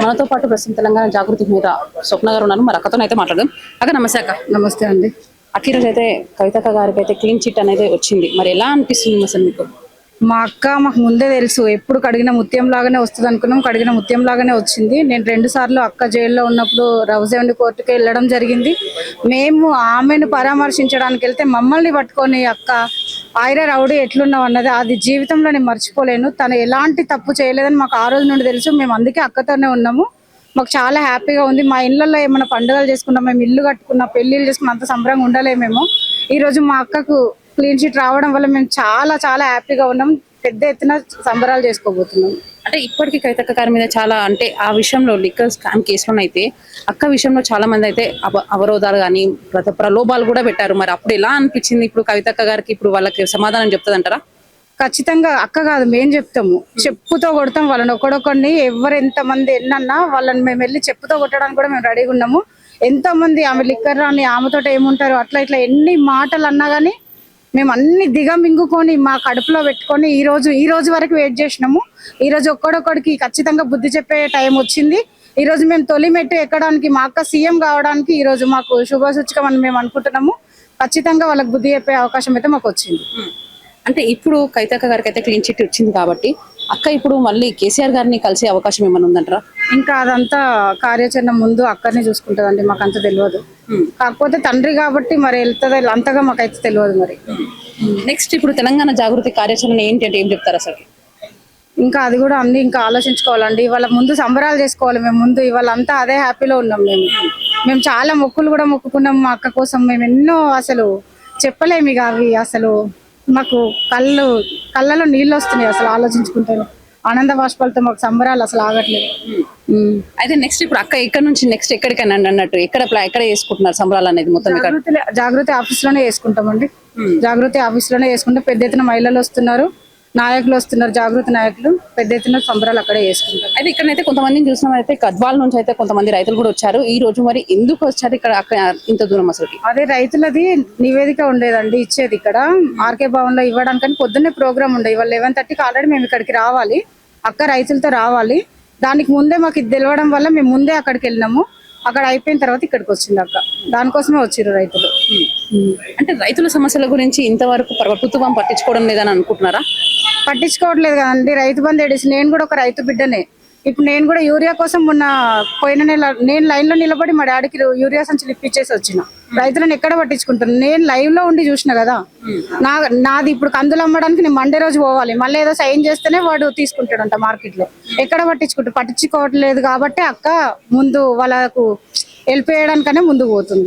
మనతో పాటు ప్రస్తుతం తెలంగాణ జాగృతి మీద స్వప్న గారు ఉన్నారు. మరి అక్కతో అయితే మాట్లాడదాం. అక్క నమస్తే అక్క. నమస్తే అండి. అక్క ఈరోజు అయితే కవితక్క గారికి అయితే క్లీన్ చిట్ అనేది వచ్చింది. మరి ఎలా అనిపిస్తుంది అసలు మీకు? మా అక్క మాకు ముందే తెలుసు, ఎప్పుడు కడిగిన ముత్యం లాగానే వస్తుంది అనుకున్నాం. కడిగిన ముత్యం లాగానే వచ్చింది. నేను 2 సార్లు అక్క జైల్లో ఉన్నప్పుడు రౌజెవెన్యూ కోర్టుకి వెళ్ళడం జరిగింది. మేము ఆమెను పరామర్శించడానికి వెళ్తే మమ్మల్ని పట్టుకొని అక్క ఆయిరా రౌడీ ఎట్లున్నావు అన్నది అది జీవితంలో నేను మర్చిపోలేను. తను ఎలాంటి తప్పు చేయలేదని మాకు ఆ రోజు నుండి తెలుసు. మేము అందుకే అక్కతోనే ఉన్నాము. మాకు చాలా హ్యాపీగా ఉంది. మా ఇళ్ళల్లో ఏమైనా పండుగలు చేసుకున్నాం, మేము ఇల్లు కట్టుకున్నా, పెళ్ళిళ్ళు చేసుకున్నా, అంత సంబరంగా ఉండలేమేమో. ఈరోజు మా అక్కకు క్లీన్ షీట్ రావడం వల్ల మేము చాలా చాలా హ్యాపీగా ఉన్నాం. పెద్ద ఎత్తున సంబరాలు చేసుకోబోతున్నాం. అంటే ఇప్పటికీ కవితక్క గారి మీద చాలా అంటే ఆ విషయంలో లిక్కర్ స్కామ్ కేసులో అయితే అక్క విషయంలో చాలా మంది అయితే అవరోధాలు కానీ ప్రలోభాలు కూడా పెట్టారు. మరి అప్పుడు ఎలా అనిపించింది? ఇప్పుడు కవితక్క గారికి ఇప్పుడు వాళ్ళకి సమాధానం చెప్తుందంటారా? ఖచ్చితంగా అక్క కాదు, మేము చెప్తాము. చెప్పుతో కొడతాం వాళ్ళని, ఒకడొకడిని. ఎవరు ఎంతమంది ఎన్నన్నా వాళ్ళని మేము వెళ్ళి చెప్పుతో కొట్టడానికి కూడా మేము రెడీగా ఉన్నాము. ఎంతో మంది ఆమె లిక్కర్ రాని, ఆమెతో ఏముంటారు అట్లా ఇట్లా ఎన్ని మాటలు అన్నా కానీ మేము అన్ని దిగమింగుకొని మా కడుపులో పెట్టుకొని ఈ రోజు వరకు వెయిట్ చేసినాము. ఈ రోజు ఒక్కడొక్కడికి ఖచ్చితంగా బుద్ధి చెప్పే టైం వచ్చింది. ఈ రోజు మేము తొలి మెట్టు ఎక్కడానికి, మా అక్క సీఎం కావడానికి ఈ రోజు మాకు శుభసూచకం అని మేము అనుకుంటున్నాము. ఖచ్చితంగా వాళ్ళకి బుద్ధి చెప్పే అవకాశం అయితే మాకు వచ్చింది. అంటే ఇప్పుడు కవితక్క గారికి అయితే క్లీన్ చిట్ వచ్చింది కాబట్టి అక్క ఇప్పుడు మళ్ళీ కేసీఆర్ గారిని కలిసే అవకాశం ఏమైనా ఉందంటారా? ఇంకా అదంతా కార్యాచరణ ముందు అక్కడిని చూసుకుంటుందండి, మాకు అంత తెలియదు. కాకపోతే తండ్రి కాబట్టి మరి వెళ్తుందో అంతగా మాకైతే తెలియదు. మరి నెక్స్ట్ ఇప్పుడు తెలంగాణ జాగృతి కార్యాచరణ ఏంటి అంటే ఏం చెప్తారు అసలు? ఇంకా అది కూడా అన్ని ఇంకా ఆలోచించుకోవాలండి. ఇవాళ ముందు సంబరాలు చేసుకోవాలి. మేము ముందు ఇవాళ అంతా అదే హ్యాపీలో ఉన్నాం. మేము చాలా మొక్కులు కూడా మొక్కుకున్నాం మా అక్క కోసం. మేము ఎన్నో అసలు చెప్పలేము ఇక అవి. అసలు మాకు కళ్ళలో నీళ్ళు వస్తున్నాయి అసలు ఆలోచించుకుంటే. ఆనంద బాష్పాలతో మాకు సంబరాలు అసలు ఆగట్లేదు. అయితే నెక్స్ట్ ఇప్పుడు అక్క ఇక్కడ నుంచి నెక్స్ట్ ఎక్కడికైనా అన్నట్టు ఎక్కడ చేసుకుంటున్నారు సంబరాలు అనేది? మొత్తం జాగృతి ఆఫీస్ లోనే చేసుకుంటామండి. జాగృతి ఆఫీస్ లోనే చేసుకుంటాం. పెద్ద ఎత్తున మహిళలు వస్తున్నారు, నాయకులు వస్తున్నారు, జాగృతి నాయకులు. పెద్ద ఎత్తున సంబరాలు అక్కడే చేసుకుంటారు. అయితే ఇక్కడైతే కొంతమందిని చూసినట్లయితే గద్వాల నుంచి అయితే కొంతమంది రైతులు కూడా వచ్చారు ఈ రోజు. మరి ఎందుకు వచ్చారు ఇక్కడ ఇంత దూరం అసలు? అదే రైతులది నివేదిక ఉండేదండి ఇచ్చేది ఇక్కడ ఆర్కే భవన్ లో ఇవ్వడానికని. పొద్దున్నే ప్రోగ్రామ్ ఉండే. ఇవాళ 11:30కి ఆల్రెడీ మేము ఇక్కడికి రావాలి. అక్క రైతులతో రావాలి. దానికి ముందే మాకు ఇది తెలవడం వల్ల మేము ముందే అక్కడికి వెళ్ళినాము. అక్కడ అయిపోయిన తర్వాత ఇక్కడికి వచ్చింది అక్క. దానికోసమే వచ్చిర్రు రైతులు. అంటే రైతుల సమస్యల గురించి ఇంతవరకు ప్రభుత్వం పట్టించుకోవడం లేదని అనుకుంటున్నారా? పట్టించుకోవట్లేదు కదండి. రైతు బంధు ఏడిసి నేను కూడా ఒక రైతు బిడ్డనే. ఇప్పుడు నేను కూడా యూరియా కోసం పోయిన నెల నేను లైన్ లో నిలబడి మా డాడీకి యూరియా సంచులు ఇప్పించేసి వచ్చిన. రైతులను ఎక్కడ పట్టించుకుంటాను? నేను లైవ్ లో ఉండి చూసిన కదా. నాది ఇప్పుడు కందులు అమ్మడానికి నేను మండే రోజు పోవాలి. మళ్ళీ ఏదో సైన్ చేస్తేనే వాడు తీసుకుంటాడంట మార్కెట్ లో. ఎక్కడ పట్టించుకోవట్లేదు కాబట్టి అక్క ముందు వాళ్ళకు వెళ్ళిపోయడానికనే ముందు పోతుంది.